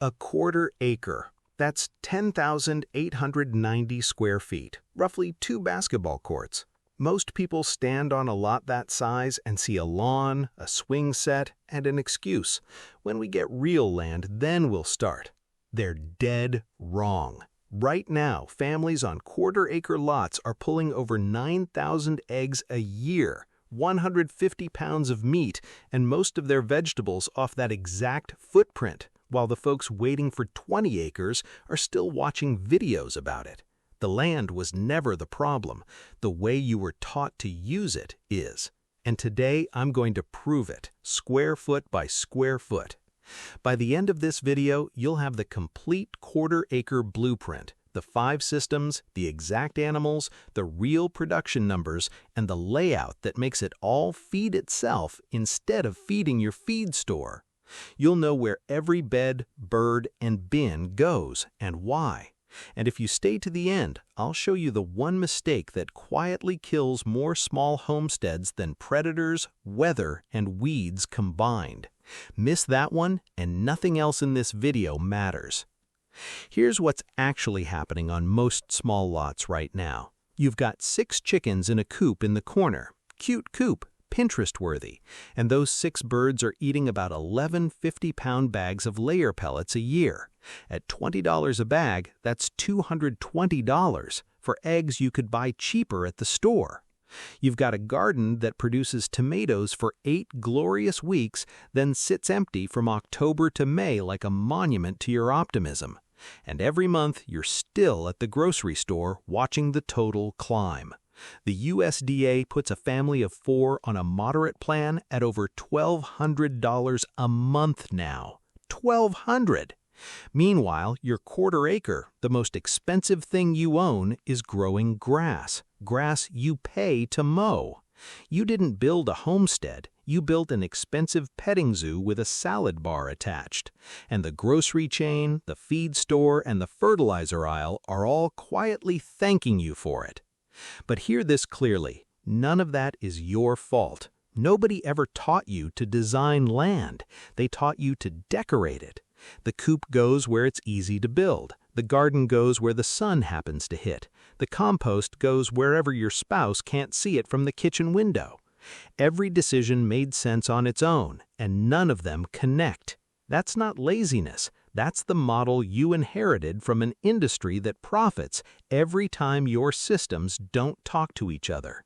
A quarter acre. That's 10,890 square feet, roughly 2 basketball courts. Most people stand on a lot that size and see a lawn, a swing set, and an excuse. When we get real land, then we'll start. They're dead wrong. Right now, families on quarter-acre lots are pulling over 9,000 eggs a year, 150 pounds of meat, and most of their vegetables off that exact footprint, while the folks waiting for 20 acres are still watching videos about it. The land was never the problem. The way you were taught to use it is. And today I'm going to prove it, square foot by square foot. By the end of this video, you'll have the complete quarter-acre blueprint, the 5 systems, the exact animals, the real production numbers, and the layout that makes it all feed itself instead of feeding your feed store. You'll know where every bed, bird, and bin goes and why. And if you stay to the end, I'll show you the one mistake that quietly kills more small homesteads than predators, weather, and weeds combined. Miss that one, and nothing else in this video matters. Here's what's actually happening on most small lots right now. You've got 6 chickens in a coop in the corner. Cute coop, Pinterest-worthy. And those 6 birds are eating about 11 50-pound bags of layer pellets a year. At $20 a bag, that's $220 for eggs you could buy cheaper at the store. You've got a garden that produces tomatoes for 8 glorious weeks, then sits empty from October to May like a monument to your optimism. And every month, you're still at the grocery store watching the total climb. The USDA puts a family of 4 on a moderate plan at over $1,200 a month now. $1,200! Meanwhile, your quarter acre, the most expensive thing you own, is growing grass. Grass you pay to mow. You didn't build a homestead. You built an expensive petting zoo with a salad bar attached. And the grocery chain, the feed store, and the fertilizer aisle are all quietly thanking you for it. But hear this clearly, none of that is your fault. Nobody ever taught you to design land. They taught you to decorate it. The coop goes where it's easy to build. The garden goes where the sun happens to hit. The compost goes wherever your spouse can't see it from the kitchen window. Every decision made sense on its own, and none of them connect. That's not laziness. That's the model you inherited from an industry that profits every time your systems don't talk to each other.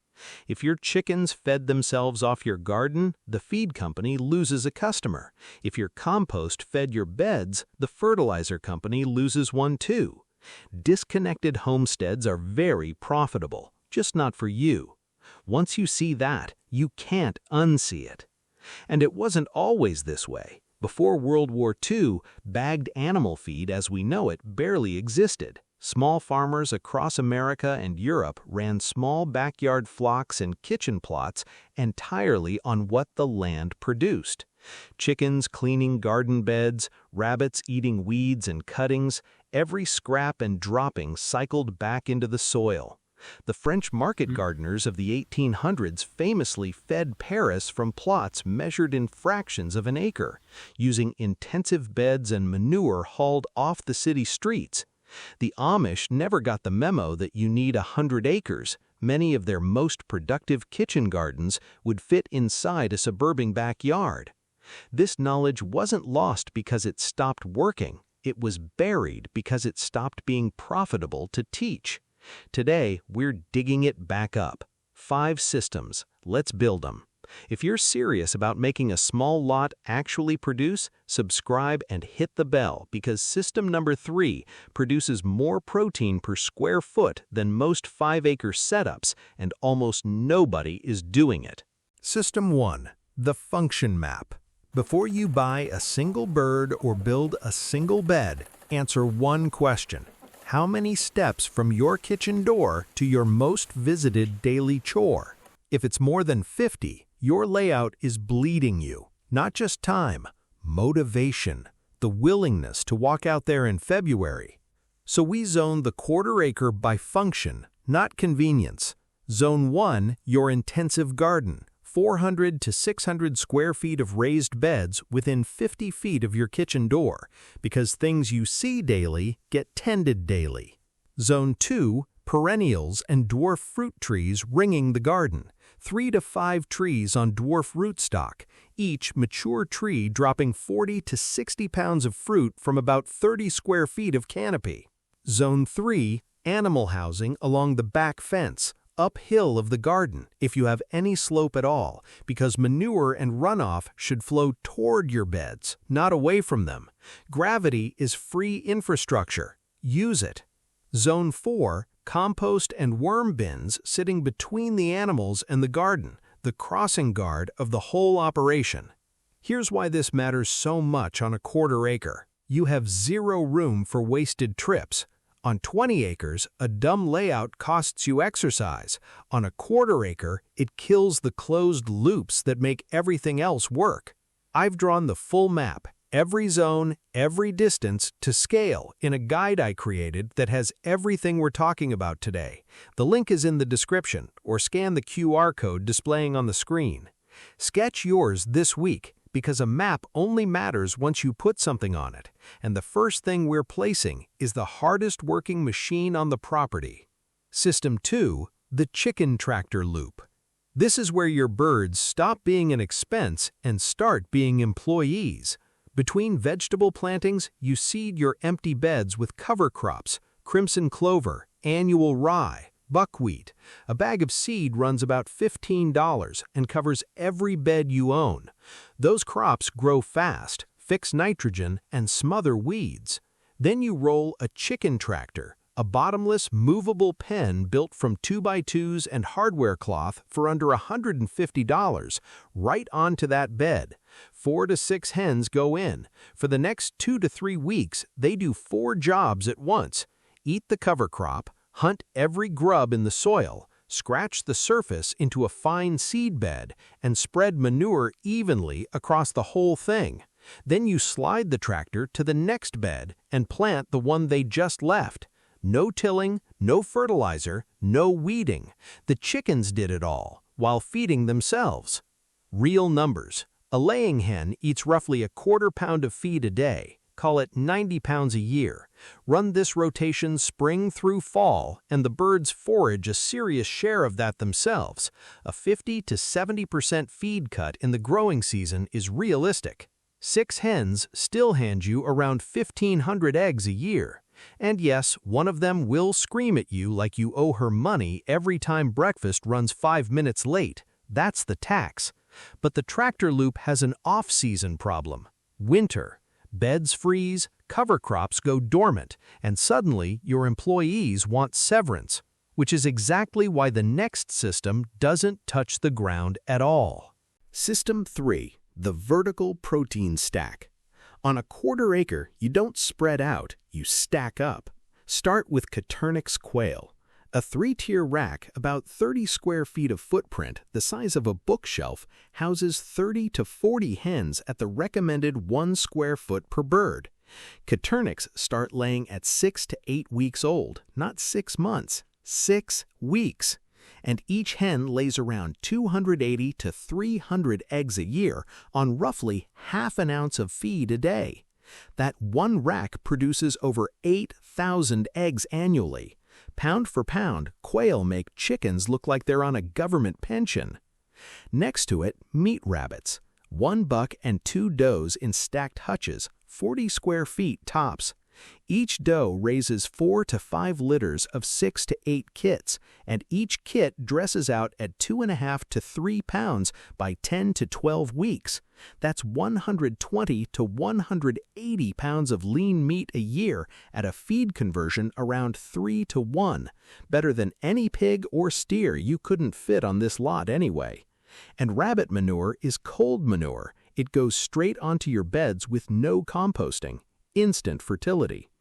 If your chickens fed themselves off your garden, the feed company loses a customer. If your compost fed your beds, the fertilizer company loses one too. Disconnected homesteads are very profitable, just not for you. Once you see that, you can't unsee it. And it wasn't always this way. Before World War II, bagged animal feed as we know it barely existed. Small farmers across America and Europe ran small backyard flocks and kitchen plots entirely on what the land produced. Chickens cleaning garden beds, rabbits eating weeds and cuttings, every scrap and dropping cycled back into the soil. The French market gardeners of the 1800s famously fed Paris from plots measured in fractions of an acre, using intensive beds and manure hauled off the city streets. The Amish never got the memo that you need 100 acres. Many of their most productive kitchen gardens would fit inside a suburban backyard. This knowledge wasn't lost because it stopped working. It was buried because it stopped being profitable to teach. Today, we're digging it back up. 5 systems. Let's build them. If you're serious about making a small lot actually produce, subscribe and hit the bell because system number 3 produces more protein per square foot than most 5-acre setups, and almost nobody is doing it. System 1. The function map. Before you buy a single bird or build a single bed, answer one question. How many steps from your kitchen door to your most visited daily chore? If it's more than 50, your layout is bleeding you. Not just time, motivation, the willingness to walk out there in February. So we zone the quarter acre by function, not convenience. Zone 1, your intensive garden, 400 to 600 square feet of raised beds within 50 feet of your kitchen door, because things you see daily get tended daily. Zone 2, perennials and dwarf fruit trees ringing the garden. 3 to 5 trees on dwarf rootstock, each mature tree dropping 40 to 60 pounds of fruit from about 30 square feet of canopy. Zone 3, animal housing along the back fence, uphill of the garden if you have any slope at all, because manure and runoff should flow toward your beds, not away from them. Gravity is free infrastructure. Use it. Zone 4, compost and worm bins sitting between the animals and the garden, the crossing guard of the whole operation. Here's why this matters so much on a quarter acre. You have zero room for wasted trips. On 20 acres, a dumb layout costs you exercise. On a quarter acre, it kills the closed loops that make everything else work. I've drawn the full map, every zone, every distance, to scale in a guide I created that has everything we're talking about today. The link is in the description, or scan the QR code displaying on the screen. Sketch yours this week, because a map only matters once you put something on it, and the first thing we're placing is the hardest working machine on the property. System 2, the chicken tractor loop. This is where your birds stop being an expense and start being employees. Between vegetable plantings, you seed your empty beds with cover crops, crimson clover, annual rye, buckwheat. A bag of seed runs about $15 and covers every bed you own. Those crops grow fast, fix nitrogen, and smother weeds. Then you roll a chicken tractor, a bottomless, movable pen built from 2x2s and hardware cloth for under $150, right onto that bed. 4 to 6 hens go in. For the next 2 to 3 weeks, they do 4 jobs at once. Eat the cover crop, hunt every grub in the soil, scratch the surface into a fine seed bed, and spread manure evenly across the whole thing. Then you slide the tractor to the next bed and plant the one they just left. No tilling, no fertilizer, no weeding. The chickens did it all, while feeding themselves. Real numbers. A laying hen eats roughly a quarter pound of feed a day. Call it 90 pounds a year. Run this rotation spring through fall, and the birds forage a serious share of that themselves. A 50 to 70% feed cut in the growing season is realistic. 6 hens still hand you around 1,500 eggs a year. And yes, one of them will scream at you like you owe her money every time breakfast runs 5 minutes late. That's the tax. But the tractor loop has an off-season problem. Winter. Beds freeze, cover crops go dormant, and suddenly your employees want severance, which is exactly why the next system doesn't touch the ground at all. System 3, the vertical protein stack. On a quarter acre, you don't spread out, you stack up. Start with Caternix quail. A 3-tier rack, about 30 square feet of footprint, the size of a bookshelf, houses 30 to 40 hens at the recommended 1 square foot per bird. Caternix start laying at 6 to 8 weeks old, not 6 months, 6 weeks. And each hen lays around 280 to 300 eggs a year on roughly half an ounce of feed a day. That one rack produces over 8,000 eggs annually. Pound for pound, quail make chickens look like they're on a government pension. Next to it, meat rabbits. 1 buck and 2 does in stacked hutches, 40 square feet tops. Each doe raises 4 to 5 litters of 6 to 8 kits, and each kit dresses out at 2.5 to 3 pounds by 10 to 12 weeks. That's 120 to 180 pounds of lean meat a year at a feed conversion around 3 to 1, better than any pig or steer you couldn't fit on this lot anyway. And rabbit manure is cold manure. It goes straight onto your beds with no composting. Instant fertility.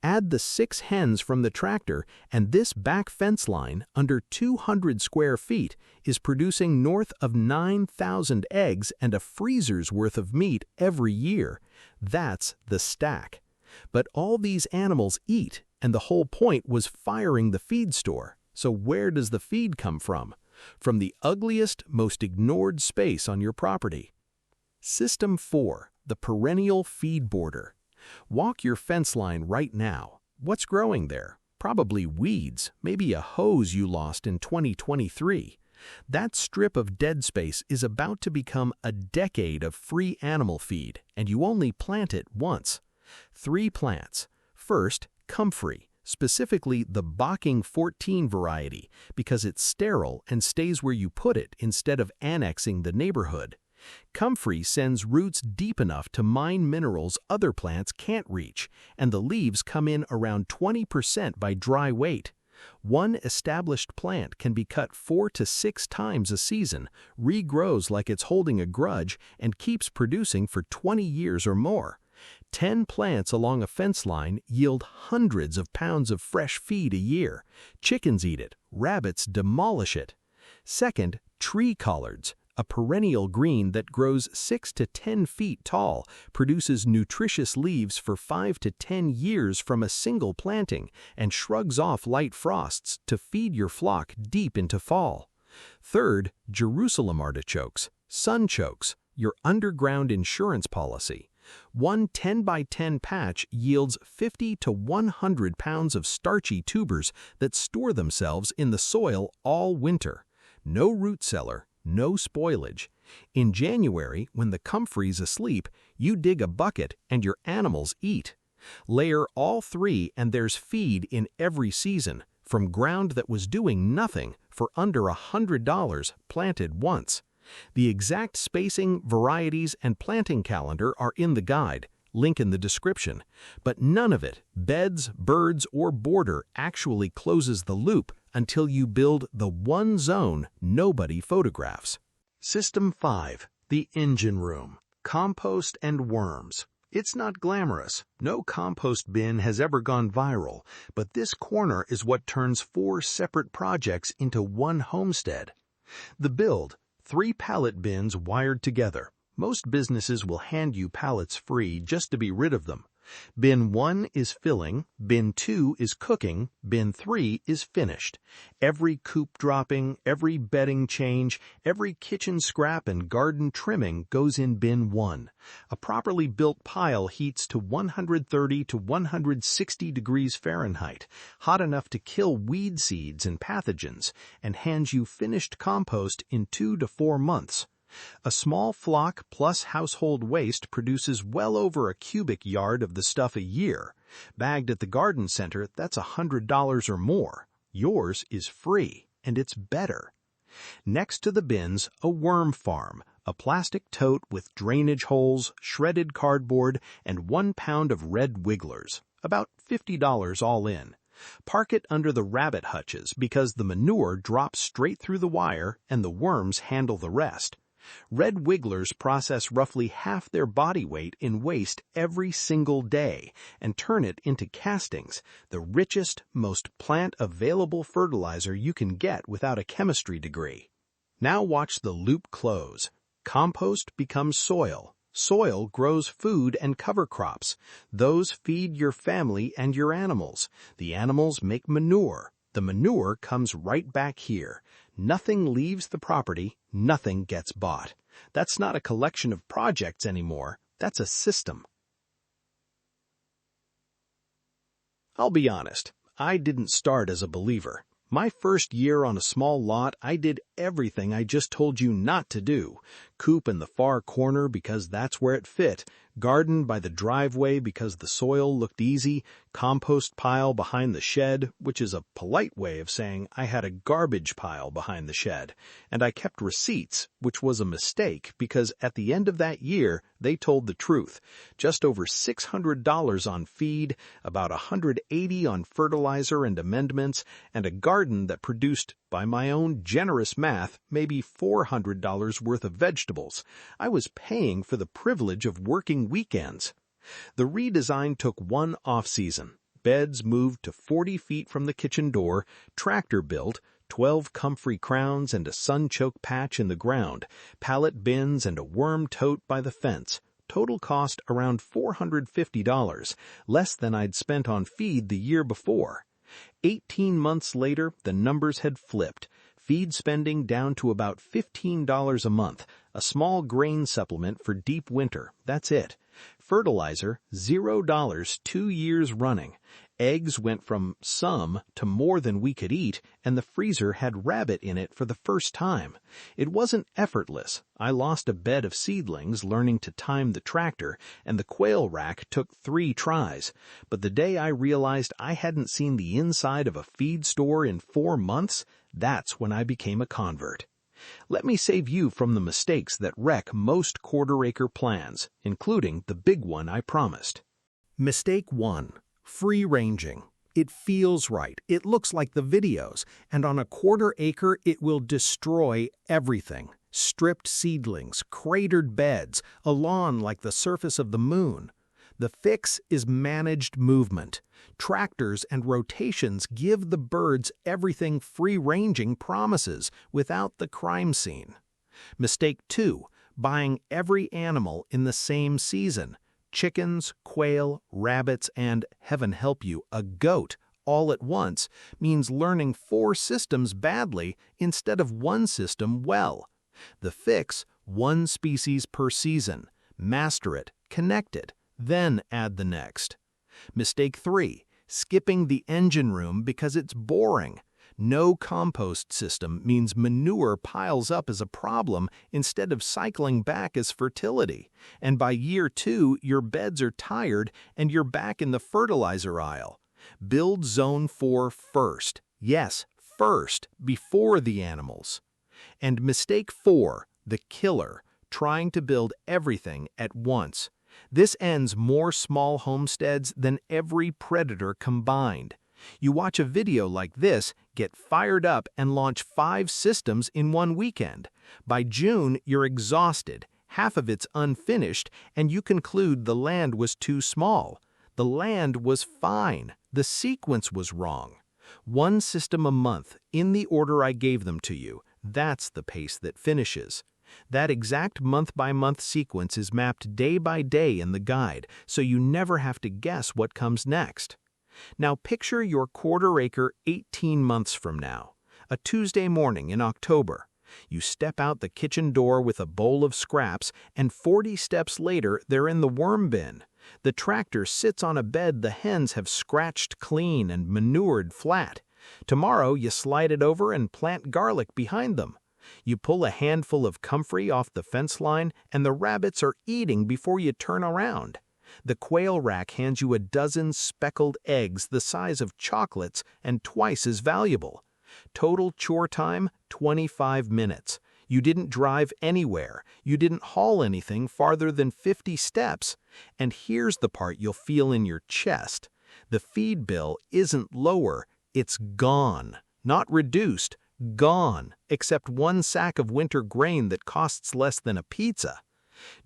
Add the 6 hens from the tractor, and this back fence line, under 200 square feet, is producing north of 9,000 eggs and a freezer's worth of meat every year. That's the stack. But all these animals eat, and the whole point was firing the feed store. So where does the feed come from? from the ugliest, most ignored space on your property. System 4. The Perennial Feed Border. Walk your fence line right now. What's growing there? Probably weeds, maybe a hose you lost in 2023. That strip of dead space is about to become a decade of free animal feed, and you only plant it once. 3 plants. First, comfrey, specifically the Bocking 14 variety, because it's sterile and stays where you put it instead of annexing the neighborhood. Comfrey sends roots deep enough to mine minerals other plants can't reach, and the leaves come in around 20% by dry weight. One established plant can be cut 4 to 6 times a season, regrows like it's holding a grudge, and keeps producing for 20 years or more. 10 plants along a fence line yield hundreds of pounds of fresh feed a year. Chickens eat it, rabbits demolish it. Second, tree collards. A perennial green that grows 6 to 10 feet tall, produces nutritious leaves for 5 to 10 years from a single planting, and shrugs off light frosts to feed your flock deep into fall. Third, Jerusalem artichokes, sunchokes, your underground insurance policy. One 10 by 10 patch yields 50 to 100 pounds of starchy tubers that store themselves in the soil all winter. No root cellar, no spoilage. In January, when the comfrey's asleep, you dig a bucket and your animals eat. Layer all 3 and there's feed in every season, from ground that was doing nothing for under $100 planted once. The exact spacing, varieties, and planting calendar are in the guide, link in the description. But none of it, beds, birds, or border, actually closes the loop until you build the one zone nobody photographs. System 5. The Engine Room. Compost and worms. It's not glamorous. No compost bin has ever gone viral, but this corner is what turns 4 separate projects into one homestead. The build: 3 pallet bins wired together. Most businesses will hand you pallets free just to be rid of them. Bin 1 is filling, bin 2 is cooking, bin 3 is finished. Every coop dropping, every bedding change, every kitchen scrap and garden trimming goes in bin 1. A properly built pile heats to 130 to 160 degrees Fahrenheit, hot enough to kill weed seeds and pathogens, and hands you finished compost in 2 to 4 months. A small flock plus household waste produces well over a cubic yard of the stuff a year. Bagged at the garden center, that's $100 or more. Yours is free, and it's better. Next to the bins, a worm farm, a plastic tote with drainage holes, shredded cardboard, and 1 pound of red wigglers, about $50 all in. Park it under the rabbit hutches because the manure drops straight through the wire and the worms handle the rest. Red wigglers process roughly half their body weight in waste every single day and turn it into castings, the richest, most plant-available fertilizer you can get without a chemistry degree. Now watch the loop close. Compost becomes soil. Soil grows food and cover crops. Those feed your family and your animals. The animals make manure. The manure comes right back here. Nothing leaves the property, nothing gets bought. That's not a collection of projects anymore, that's a system. I'll be honest, I didn't start as a believer. My first year on a small lot, I did everything I just told you not to do. Coop in the far corner because that's where it fit. Garden by the driveway because the soil looked easy. Compost pile behind the shed, which is a polite way of saying I had a garbage pile behind the shed. And I kept receipts, which was a mistake because at the end of that year, they told the truth. Just over $600 on feed, about $180 on fertilizer and amendments, and a garden that produced, by my own generous math, maybe $400 worth of vegetables. I was paying for the privilege of working weekends. The redesign took one off-season. Beds moved to 40 feet from the kitchen door, tractor built, 12 comfrey crowns and a sunchoke patch in the ground, pallet bins and a worm tote by the fence. Total cost around $450, less than I'd spent on feed the year before. 18 months later, the numbers had flipped. feed spending down to about $15 a month, a small grain supplement for deep winter, that's it. Fertilizer, $0 2 years running. Eggs went from some to more than we could eat, and the freezer had rabbit in it for the first time. It wasn't effortless. I lost a bed of seedlings learning to time the tractor, and the quail rack took 3 tries. But the day I realized I hadn't seen the inside of a feed store in 4 months, that's when I became a convert. Let me save you from the mistakes that wreck most quarter-acre plans, including the big one I promised. Mistake 1. Free-ranging. It feels right, it looks like the videos, and on a quarter acre it will destroy everything. Stripped seedlings, cratered beds, a lawn like the surface of the moon. The fix is managed movement. Tractors and rotations give the birds everything free-ranging promises without the crime scene. Mistake 2. Buying every animal in the same season. Chickens, quail, rabbits, and, heaven help you, a goat all at once means learning 4 systems badly instead of 1 system well. The fix, 1 species per season. Master it, connect it, then add the next. Mistake 3. Skipping the engine room because it's boring. No compost system means manure piles up as a problem instead of cycling back as fertility. And by year 2, your beds are tired and you're back in the fertilizer aisle. Build Zone 4 first. Yes, first, before the animals. And mistake 4, the killer, trying to build everything at once. This ends more small homesteads than every predator combined. You watch a video like this, get fired up, and launch 5 systems in 1 weekend. By June, you're exhausted, half of it's unfinished, and you conclude the land was too small. The land was fine. The sequence was wrong. 1 system a month, in the order I gave them to you. That's the pace that finishes. That exact month-by-month sequence is mapped day by day in the guide, so you never have to guess what comes next. Now picture your quarter-acre 18 months from now. A Tuesday morning in October. You step out the kitchen door with a bowl of scraps, and 40 steps later they're in the worm bin. The tractor sits on a bed the hens have scratched clean and manured flat. Tomorrow you slide it over and plant garlic behind them. You pull a handful of comfrey off the fence line, and the rabbits are eating before you turn around. The quail rack hands you a dozen speckled eggs the size of chocolates and twice as valuable. Total chore time, 25 minutes. You didn't drive anywhere. You didn't haul anything farther than 50 steps. And here's the part you'll feel in your chest. The feed bill isn't lower, it's gone. Not reduced, gone, except 1 sack of winter grain that costs less than a pizza.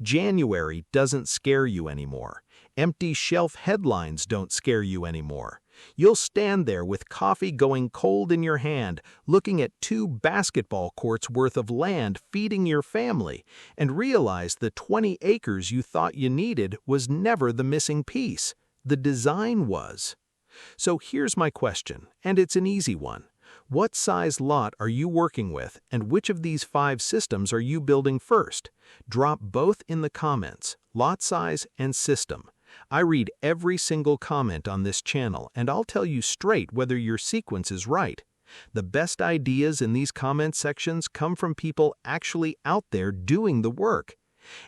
January doesn't scare you anymore. Empty shelf headlines don't scare you anymore. You'll stand there with coffee going cold in your hand, looking at 2 basketball courts worth of land feeding your family, and realize the 20 acres you thought you needed was never the missing piece. The design was. So here's my question, and it's an easy one. What size lot are you working with, and which of these 5 systems are you building first? Drop both in the comments, lot size and system. I read every single comment on this channel, and I'll tell you straight whether your sequence is right. The best ideas in these comment sections come from people actually out there doing the work.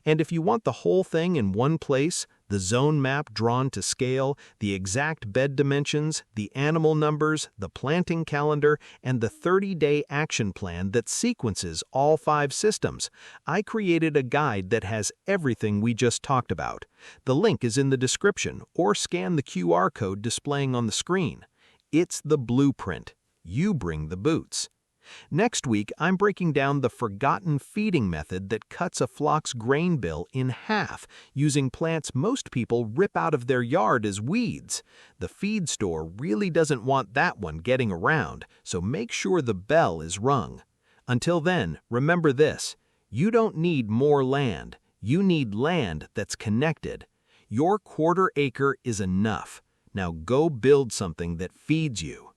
And if you want the whole thing in one place, the zone map drawn to scale, the exact bed dimensions, the animal numbers, the planting calendar, and the 30-day action plan that sequences all 5 systems, I created a guide that has everything we just talked about. The link is in the description, or scan the QR code displaying on the screen. It's the blueprint. You bring the boots. Next week, I'm breaking down the forgotten feeding method that cuts a flock's grain bill in half using plants most people rip out of their yard as weeds. The feed store really doesn't want that one getting around, so make sure the bell is rung. Until then, remember this: you don't need more land. You need land that's connected. Your quarter acre is enough. Now go build something that feeds you.